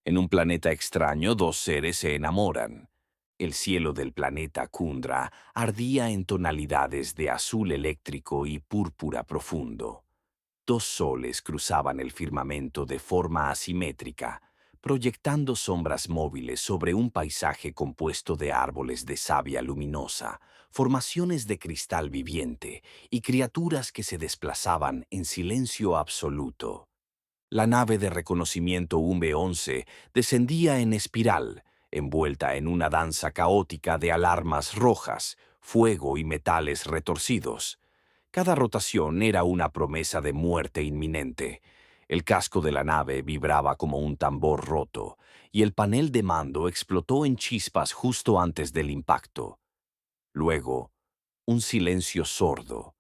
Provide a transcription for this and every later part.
En un planeta extraño, dos seres se enamoran. El cielo del planeta Kundra ardía en tonalidades de azul eléctrico y púrpura profundo. Dos soles cruzaban el firmamento de forma asimétrica, proyectando sombras móviles sobre un paisaje compuesto de árboles de savia luminosa, formaciones de cristal viviente y criaturas que se desplazaban en silencio absoluto. La nave de reconocimiento UMB-11 descendía en espiral, envuelta en una danza caótica de alarmas rojas, fuego y metales retorcidos. Cada rotación era una promesa de muerte inminente. El casco de la nave vibraba como un tambor roto, y el panel de mando explotó en chispas justo antes del impacto. Luego, un silencio sordo,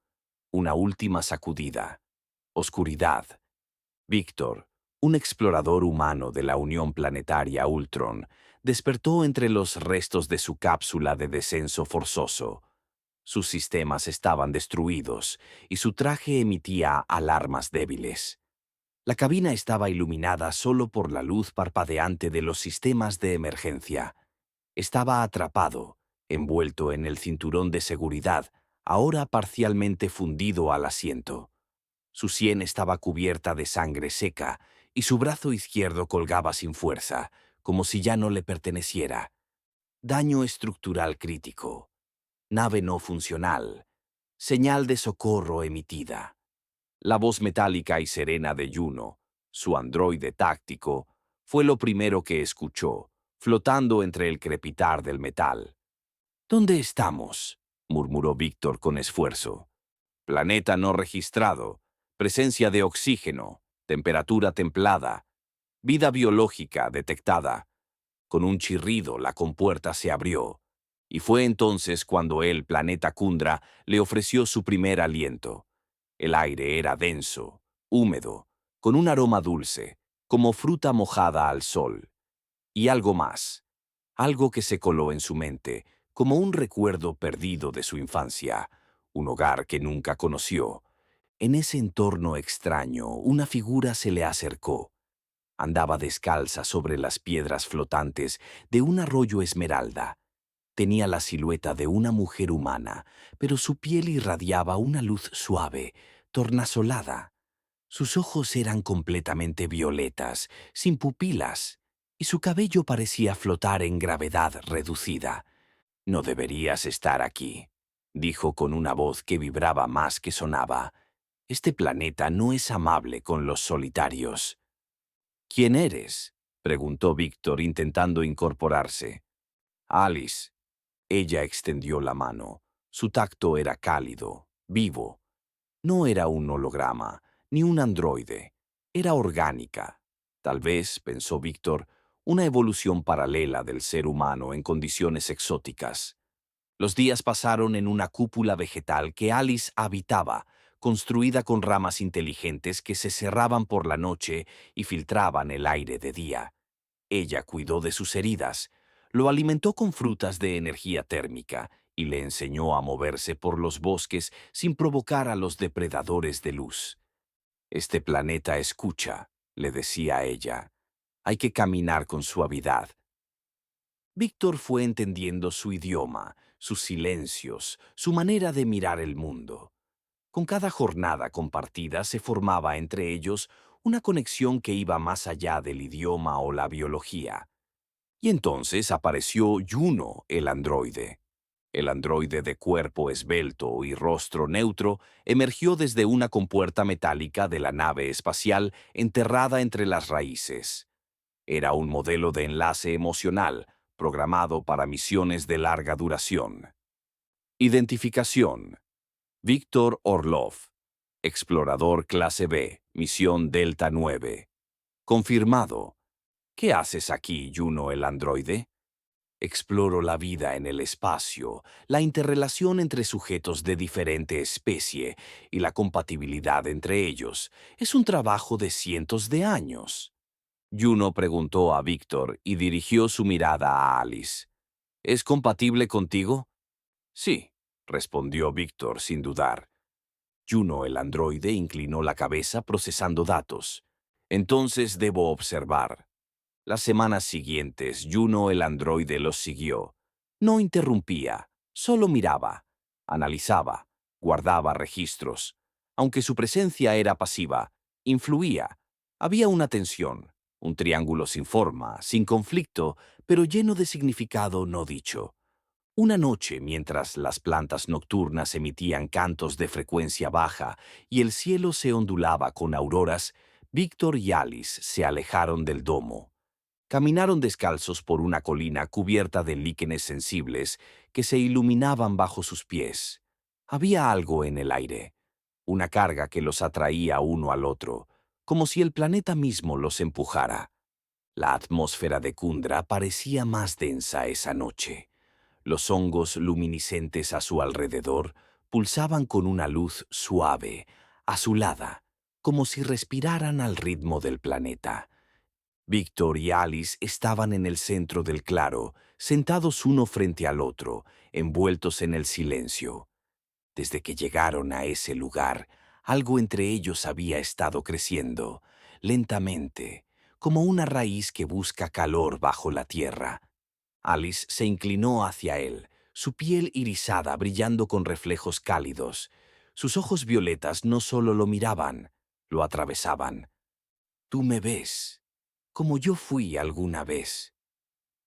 una última sacudida, oscuridad. Víctor, un explorador humano de la Unión Planetaria Ultron, despertó entre los restos de su cápsula de descenso forzoso. Sus sistemas estaban destruidos y su traje emitía alarmas débiles. La cabina estaba iluminada solo por la luz parpadeante de los sistemas de emergencia. Estaba atrapado, envuelto en el cinturón de seguridad, ahora parcialmente fundido al asiento. Su sien estaba cubierta de sangre seca y su brazo izquierdo colgaba sin fuerza, como si ya no le perteneciera. Daño estructural crítico. Nave no funcional. Señal de socorro emitida. La voz metálica y serena de Juno, su androide táctico, fue lo primero que escuchó, flotando entre el crepitar del metal. ¿Dónde estamos?, murmuró Víctor con esfuerzo. Planeta no registrado, presencia de oxígeno, temperatura templada, vida biológica detectada. Con un chirrido la compuerta se abrió, y fue entonces cuando el planeta Kundra le ofreció su primer aliento. El aire era denso, húmedo, con un aroma dulce, como fruta mojada al sol. Y algo más, algo que se coló en su mente, como un recuerdo perdido de su infancia, un hogar que nunca conoció. En ese entorno extraño, una figura se le acercó. Andaba descalza sobre las piedras flotantes de un arroyo esmeralda. Tenía la silueta de una mujer humana, pero su piel irradiaba una luz suave, tornasolada. Sus ojos eran completamente violetas, sin pupilas, y su cabello parecía flotar en gravedad reducida. «No deberías estar aquí», dijo con una voz que vibraba más que sonaba. «Este planeta no es amable con los solitarios». «¿Quién eres?», preguntó Víctor intentando incorporarse. «Alice». Ella extendió la mano. Su tacto era cálido, vivo. No era un holograma, ni un androide. Era orgánica. Tal vez, pensó Víctor, una evolución paralela del ser humano en condiciones exóticas. Los días pasaron en una cúpula vegetal que Alice habitaba, construida con ramas inteligentes que se cerraban por la noche y filtraban el aire de día. Ella cuidó de sus heridas, lo alimentó con frutas de energía térmica y le enseñó a moverse por los bosques sin provocar a los depredadores de luz. «Este planeta escucha», le decía ella. «Hay que caminar con suavidad». Víctor fue entendiendo su idioma, sus silencios, su manera de mirar el mundo. Con cada jornada compartida se formaba entre ellos una conexión que iba más allá del idioma o la biología. Y entonces apareció Juno, el androide. El androide de cuerpo esbelto y rostro neutro emergió desde una compuerta metálica de la nave espacial enterrada entre las raíces. Era un modelo de enlace emocional, programado para misiones de larga duración. Identificación: Víctor Orlov, explorador clase B, misión Delta 9. Confirmado. ¿Qué haces aquí, Juno el androide? Exploro la vida en el espacio, la interrelación entre sujetos de diferente especie y la compatibilidad entre ellos. Es un trabajo de cientos de años. Juno preguntó a Víctor y dirigió su mirada a Alice. ¿Es compatible contigo? Sí, respondió Víctor sin dudar. Juno el androide inclinó la cabeza procesando datos. Entonces debo observar. Las semanas siguientes, Juno el androide los siguió. No interrumpía, solo miraba, analizaba, guardaba registros. Aunque su presencia era pasiva, influía. Había una tensión, un triángulo sin forma, sin conflicto, pero lleno de significado no dicho. Una noche, mientras las plantas nocturnas emitían cantos de frecuencia baja y el cielo se ondulaba con auroras, Víctor y Alice se alejaron del domo. Caminaron descalzos por una colina cubierta de líquenes sensibles que se iluminaban bajo sus pies. Había algo en el aire, una carga que los atraía uno al otro, como si el planeta mismo los empujara. La atmósfera de Kundra parecía más densa esa noche. Los hongos luminiscentes a su alrededor pulsaban con una luz suave, azulada, como si respiraran al ritmo del planeta. Víctor y Alice estaban en el centro del claro, sentados uno frente al otro, envueltos en el silencio. Desde que llegaron a ese lugar, algo entre ellos había estado creciendo, lentamente, como una raíz que busca calor bajo la tierra. Alice se inclinó hacia él, su piel irisada brillando con reflejos cálidos. Sus ojos violetas no solo lo miraban, lo atravesaban. «Tú me ves, como yo fui alguna vez».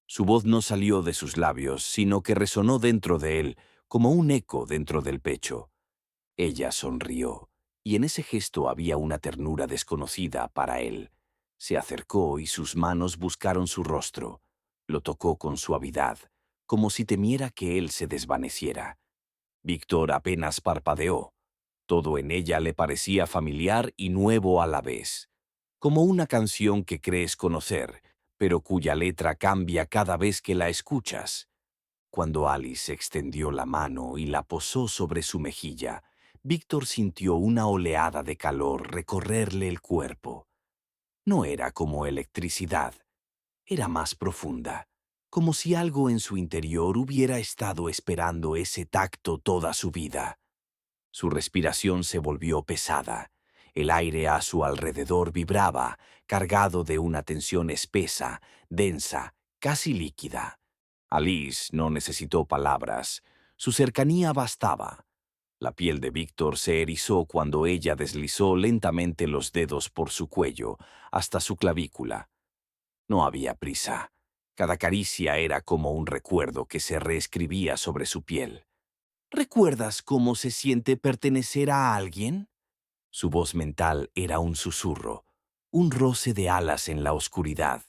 Su voz no salió de sus labios, sino que resonó dentro de él, como un eco dentro del pecho. Ella sonrió, y en ese gesto había una ternura desconocida para él. Se acercó y sus manos buscaron su rostro. Lo tocó con suavidad, como si temiera que él se desvaneciera. Víctor apenas parpadeó. Todo en ella le parecía familiar y nuevo a la vez, como una canción que crees conocer, pero cuya letra cambia cada vez que la escuchas. Cuando Alice extendió la mano y la posó sobre su mejilla, Víctor sintió una oleada de calor recorrerle el cuerpo. No era como electricidad, era más profunda, como si algo en su interior hubiera estado esperando ese tacto toda su vida. Su respiración se volvió pesada. El aire a su alrededor vibraba, cargado de una tensión espesa, densa, casi líquida. Alice no necesitó palabras. Su cercanía bastaba. La piel de Víctor se erizó cuando ella deslizó lentamente los dedos por su cuello, hasta su clavícula. No había prisa. Cada caricia era como un recuerdo que se reescribía sobre su piel. ¿Recuerdas cómo se siente pertenecer a alguien? Su voz mental era un susurro, un roce de alas en la oscuridad.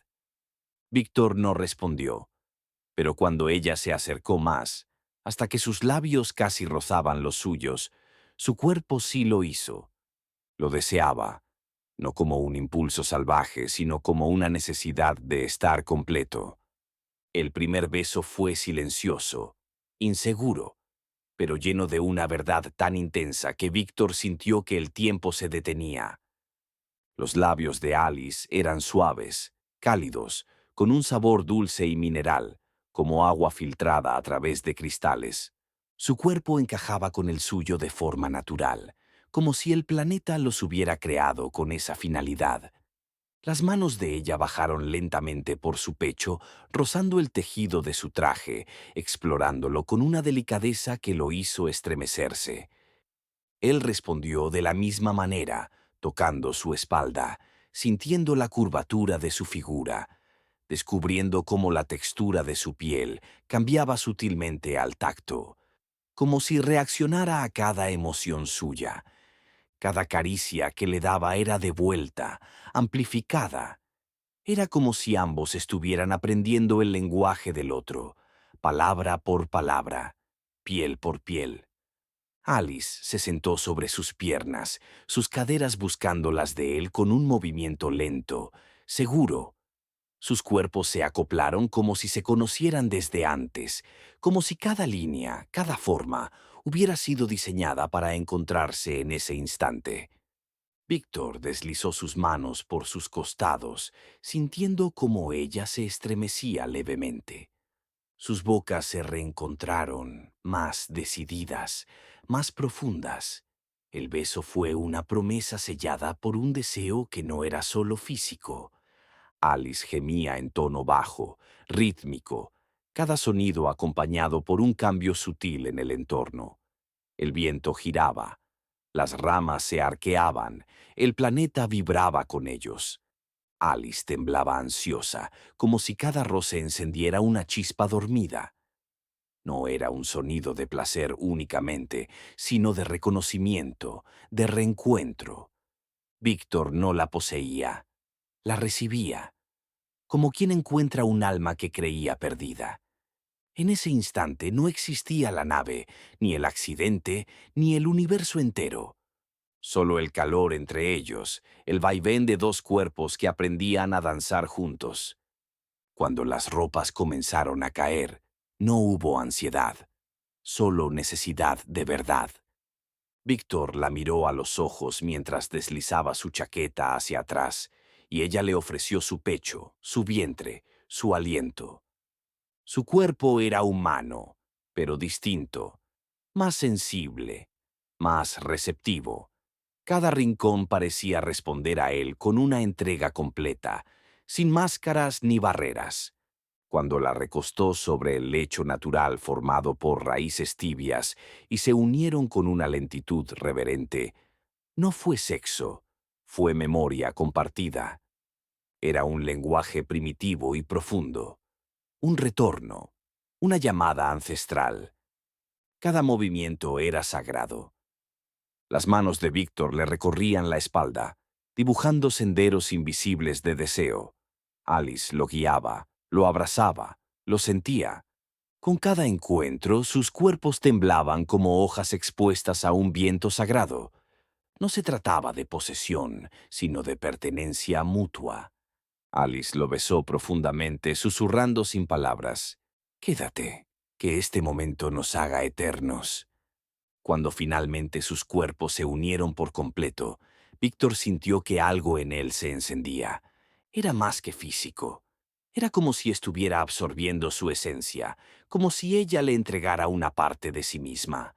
Víctor no respondió, pero cuando ella se acercó más, hasta que sus labios casi rozaban los suyos, su cuerpo sí lo hizo. Lo deseaba, no como un impulso salvaje, sino como una necesidad de estar completo. El primer beso fue silencioso, inseguro, pero lleno de una verdad tan intensa que Víctor sintió que el tiempo se detenía. Los labios de Alice eran suaves, cálidos, con un sabor dulce y mineral, como agua filtrada a través de cristales. Su cuerpo encajaba con el suyo de forma natural, como si el planeta los hubiera creado con esa finalidad. Las manos de ella bajaron lentamente por su pecho, rozando el tejido de su traje, explorándolo con una delicadeza que lo hizo estremecerse. Él respondió de la misma manera, tocando su espalda, sintiendo la curvatura de su figura, descubriendo cómo la textura de su piel cambiaba sutilmente al tacto, como si reaccionara a cada emoción suya. Cada caricia que le daba era devuelta, amplificada. Era como si ambos estuvieran aprendiendo el lenguaje del otro, palabra por palabra, piel por piel. Alice se sentó sobre sus piernas, sus caderas buscando las de él con un movimiento lento, seguro. Sus cuerpos se acoplaron como si se conocieran desde antes, como si cada línea, cada forma, hubiera sido diseñada para encontrarse en ese instante. Víctor deslizó sus manos por sus costados, sintiendo cómo ella se estremecía levemente. Sus bocas se reencontraron, más decididas, más profundas. El beso fue una promesa sellada por un deseo que no era solo físico. Alice gemía en tono bajo, rítmico, cada sonido acompañado por un cambio sutil en el entorno. El viento giraba, las ramas se arqueaban, el planeta vibraba con ellos. Alice temblaba ansiosa, como si cada roce encendiera una chispa dormida. No era un sonido de placer únicamente, sino de reconocimiento, de reencuentro. Víctor no la poseía, la recibía, como quien encuentra un alma que creía perdida. En ese instante no existía la nave, ni el accidente, ni el universo entero. Solo el calor entre ellos, el vaivén de dos cuerpos que aprendían a danzar juntos. Cuando las ropas comenzaron a caer, no hubo ansiedad, solo necesidad de verdad. Víctor la miró a los ojos mientras deslizaba su chaqueta hacia atrás, y ella le ofreció su pecho, su vientre, su aliento. Su cuerpo era humano, pero distinto, más sensible, más receptivo. Cada rincón parecía responder a él con una entrega completa, sin máscaras ni barreras. Cuando la recostó sobre el lecho natural formado por raíces tibias y se unieron con una lentitud reverente, no fue sexo, fue memoria compartida. Era un lenguaje primitivo y profundo, un retorno, una llamada ancestral. Cada movimiento era sagrado. Las manos de Víctor le recorrían la espalda, dibujando senderos invisibles de deseo. Alice lo guiaba, lo abrazaba, lo sentía. Con cada encuentro, sus cuerpos temblaban como hojas expuestas a un viento sagrado. No se trataba de posesión, sino de pertenencia mutua. Alice lo besó profundamente, susurrando sin palabras. «Quédate, que este momento nos haga eternos». Cuando finalmente sus cuerpos se unieron por completo, Víctor sintió que algo en él se encendía. Era más que físico. Era como si estuviera absorbiendo su esencia, como si ella le entregara una parte de sí misma.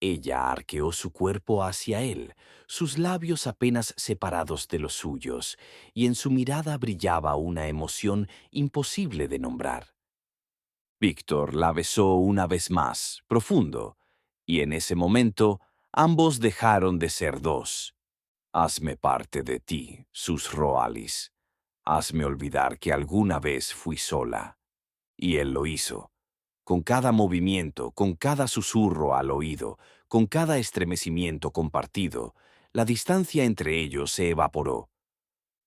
Ella arqueó su cuerpo hacia él, sus labios apenas separados de los suyos, y en su mirada brillaba una emoción imposible de nombrar. Víctor la besó una vez más, profundo, y en ese momento ambos dejaron de ser dos. «Hazme parte de ti», susurró Alice. «Hazme olvidar que alguna vez fui sola». Y él lo hizo. Con cada movimiento, con cada susurro al oído, con cada estremecimiento compartido, la distancia entre ellos se evaporó.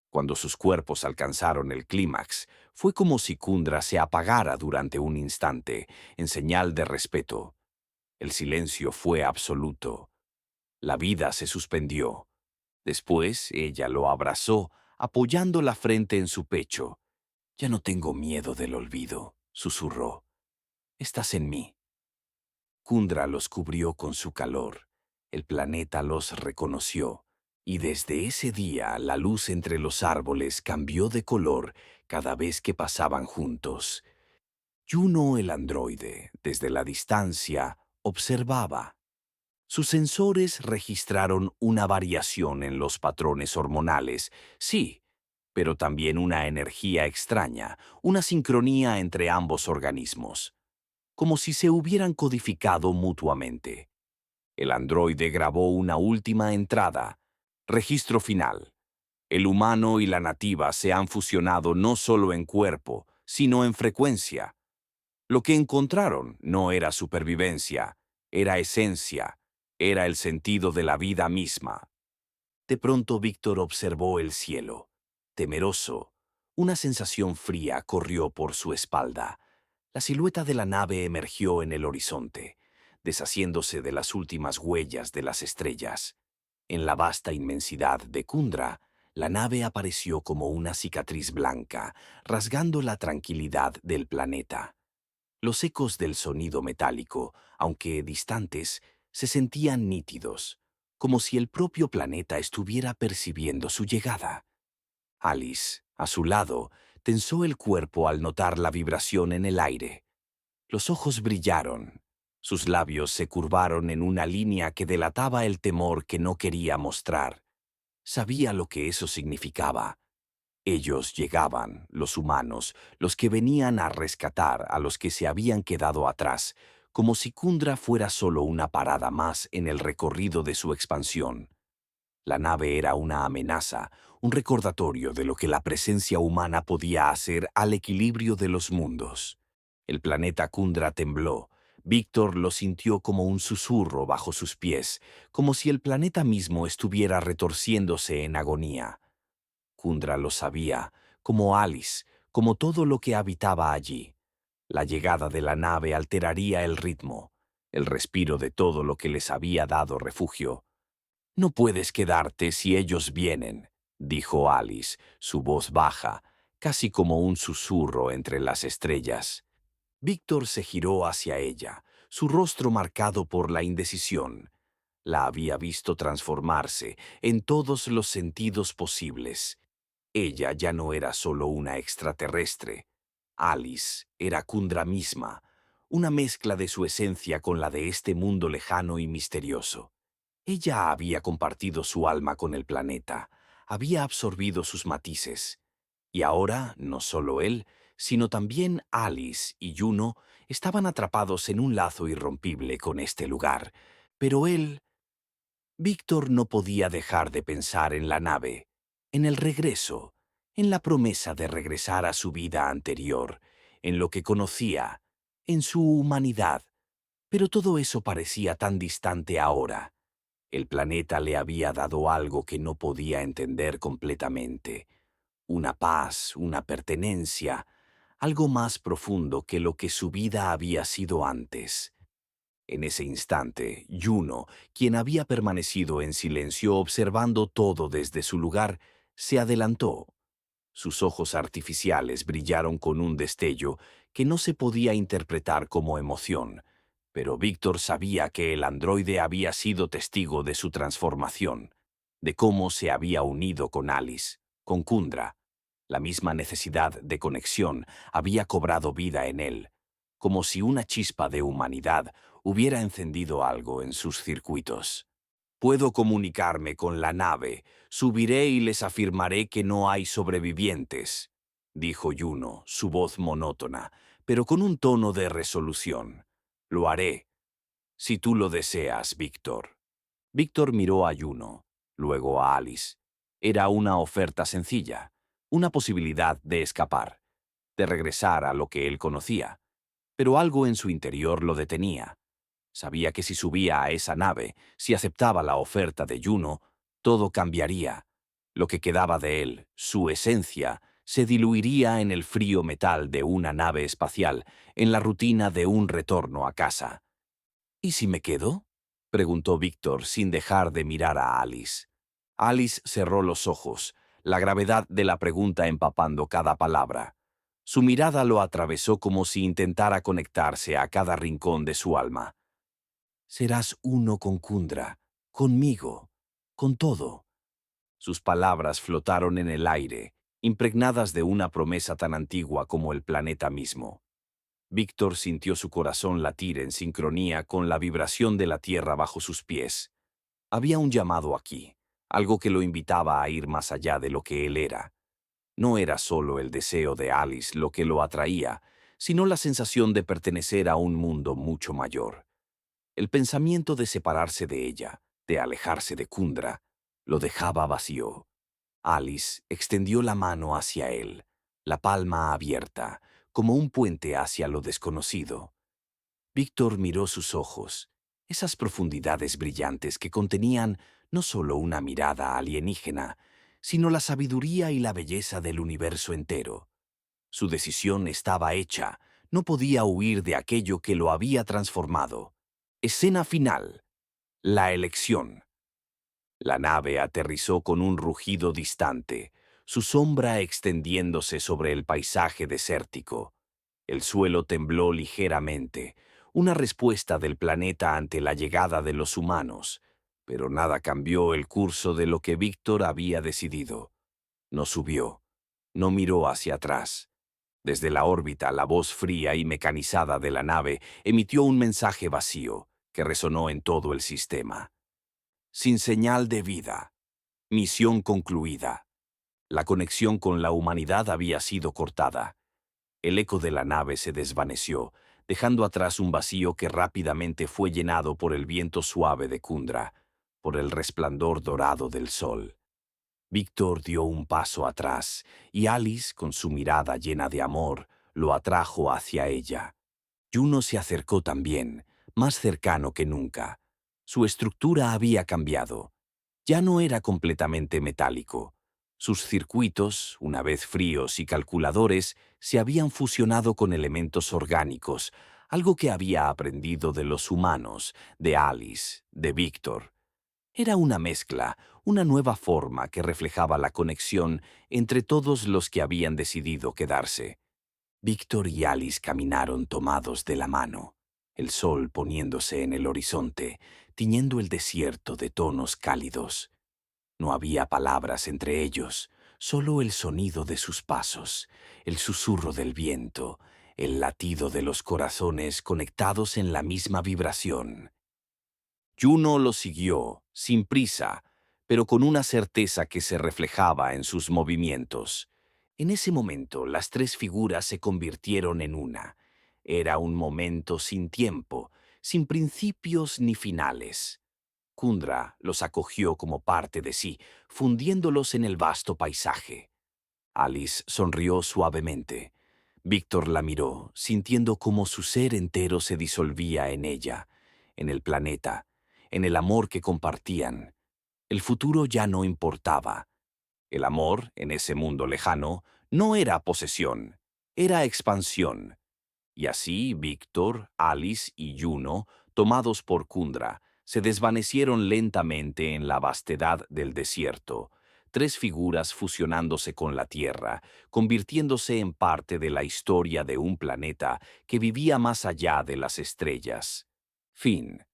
Cuando sus cuerpos alcanzaron el clímax, fue como si Kundra se apagara durante un instante, en señal de respeto. El silencio fue absoluto. La vida se suspendió. Después ella lo abrazó, apoyando la frente en su pecho. «Ya no tengo miedo del olvido», susurró. «Estás en mí». Kundra los cubrió con su calor. El planeta los reconoció. Y desde ese día la luz entre los árboles cambió de color cada vez que pasaban juntos. Juno el androide, desde la distancia, observaba. Sus sensores registraron una variación en los patrones hormonales, sí, pero también una energía extraña, una sincronía entre ambos organismos, como si se hubieran codificado mutuamente. El androide grabó una última entrada. Registro final. El humano y la nativa se han fusionado no solo en cuerpo, sino en frecuencia. Lo que encontraron no era supervivencia, era esencia, era el sentido de la vida misma. De pronto Víctor observó el cielo. Temeroso, una sensación fría corrió por su espalda. La silueta de la nave emergió en el horizonte, deshaciéndose de las últimas huellas de las estrellas. En la vasta inmensidad de Kundra, la nave apareció como una cicatriz blanca, rasgando la tranquilidad del planeta. Los ecos del sonido metálico, aunque distantes, se sentían nítidos, como si el propio planeta estuviera percibiendo su llegada. Alice, a su lado, tensó el cuerpo al notar la vibración en el aire. Los ojos brillaron. Sus labios se curvaron en una línea que delataba el temor que no quería mostrar. Sabía lo que eso significaba. Ellos llegaban, los humanos, los que venían a rescatar a los que se habían quedado atrás, como si Kundra fuera solo una parada más en el recorrido de su expansión. La nave era una amenaza, un recordatorio de lo que la presencia humana podía hacer al equilibrio de los mundos. El planeta Kundra tembló. Víctor lo sintió como un susurro bajo sus pies, como si el planeta mismo estuviera retorciéndose en agonía. Kundra lo sabía, como Alice, como todo lo que habitaba allí. La llegada de la nave alteraría el ritmo, el respiro de todo lo que les había dado refugio. «No puedes quedarte si ellos vienen», dijo Alice, su voz baja, casi como un susurro entre las estrellas. Víctor se giró hacia ella, su rostro marcado por la indecisión. La había visto transformarse en todos los sentidos posibles. Ella ya no era solo una extraterrestre. Alice era Kundra misma, una mezcla de su esencia con la de este mundo lejano y misterioso. Ella había compartido su alma con el planeta, había absorbido sus matices. Y ahora, no solo él, sino también Alice y Juno estaban atrapados en un lazo irrompible con este lugar. Pero él... Víctor no podía dejar de pensar en la nave, en el regreso, en la promesa de regresar a su vida anterior, en lo que conocía, en su humanidad. Pero todo eso parecía tan distante ahora. El planeta le había dado algo que no podía entender completamente. Una paz, una pertenencia, algo más profundo que lo que su vida había sido antes. En ese instante, Juno, quien había permanecido en silencio observando todo desde su lugar, se adelantó. Sus ojos artificiales brillaron con un destello que no se podía interpretar como emoción, pero Víctor sabía que el androide había sido testigo de su transformación, de cómo se había unido con Alice, con Kundra. La misma necesidad de conexión había cobrado vida en él, como si una chispa de humanidad hubiera encendido algo en sus circuitos. «Puedo comunicarme con la nave. Subiré y les afirmaré que no hay sobrevivientes», dijo Juno, su voz monótona, pero con un tono de resolución. «Lo haré, si tú lo deseas, Víctor». Víctor miró a Juno, luego a Alice. Era una oferta sencilla, una posibilidad de escapar, de regresar a lo que él conocía, pero algo en su interior lo detenía. Sabía que si subía a esa nave, si aceptaba la oferta de Juno, todo cambiaría. Lo que quedaba de él, su esencia, se diluiría en el frío metal de una nave espacial, en la rutina de un retorno a casa. «¿Y si me quedo?», preguntó Víctor sin dejar de mirar a Alice. Alice cerró los ojos, la gravedad de la pregunta empapando cada palabra. Su mirada lo atravesó como si intentara conectarse a cada rincón de su alma. «Serás uno con Kundra, conmigo, con todo». Sus palabras flotaron en el aire, impregnadas de una promesa tan antigua como el planeta mismo. Víctor sintió su corazón latir en sincronía con la vibración de la tierra bajo sus pies. Había un llamado aquí, algo que lo invitaba a ir más allá de lo que él era. No era solo el deseo de Alice lo que lo atraía, sino la sensación de pertenecer a un mundo mucho mayor. El pensamiento de separarse de ella, de alejarse de Kundra, lo dejaba vacío. Alice extendió la mano hacia él, la palma abierta, como un puente hacia lo desconocido. Víctor miró sus ojos, esas profundidades brillantes que contenían no solo una mirada alienígena, sino la sabiduría y la belleza del universo entero. Su decisión estaba hecha, no podía huir de aquello que lo había transformado. Escena final. La elección. La nave aterrizó con un rugido distante, su sombra extendiéndose sobre el paisaje desértico. El suelo tembló ligeramente, una respuesta del planeta ante la llegada de los humanos, pero nada cambió el curso de lo que Víctor había decidido. No subió, no miró hacia atrás. Desde la órbita, la voz fría y mecanizada de la nave emitió un mensaje vacío que resonó en todo el sistema. «Sin señal de vida. Misión concluida». La conexión con la humanidad había sido cortada. El eco de la nave se desvaneció, dejando atrás un vacío que rápidamente fue llenado por el viento suave de Kundra, por el resplandor dorado del sol. Víctor dio un paso atrás, y Alice, con su mirada llena de amor, lo atrajo hacia ella. Juno se acercó también, más cercano que nunca. Su estructura había cambiado. Ya no era completamente metálico. Sus circuitos, una vez fríos y calculadores, se habían fusionado con elementos orgánicos, algo que había aprendido de los humanos, de Alice, de Víctor. Era una mezcla, una nueva forma que reflejaba la conexión entre todos los que habían decidido quedarse. Víctor y Alice caminaron tomados de la mano, el sol poniéndose en el horizonte, tiñendo el desierto de tonos cálidos. No había palabras entre ellos, solo el sonido de sus pasos, el susurro del viento, el latido de los corazones conectados en la misma vibración. Juno lo siguió, sin prisa, pero con una certeza que se reflejaba en sus movimientos. En ese momento, las tres figuras se convirtieron en una. Era un momento sin tiempo, sin principios ni finales. Kundra los acogió como parte de sí, fundiéndolos en el vasto paisaje. Alice sonrió suavemente. Víctor la miró, sintiendo cómo su ser entero se disolvía en ella, en el planeta, en el amor que compartían. El futuro ya no importaba. El amor, en ese mundo lejano, no era posesión, era expansión. Y así Víctor, Alice y Juno, tomados por Kundra, se desvanecieron lentamente en la vastedad del desierto, tres figuras fusionándose con la Tierra, convirtiéndose en parte de la historia de un planeta que vivía más allá de las estrellas. Fin.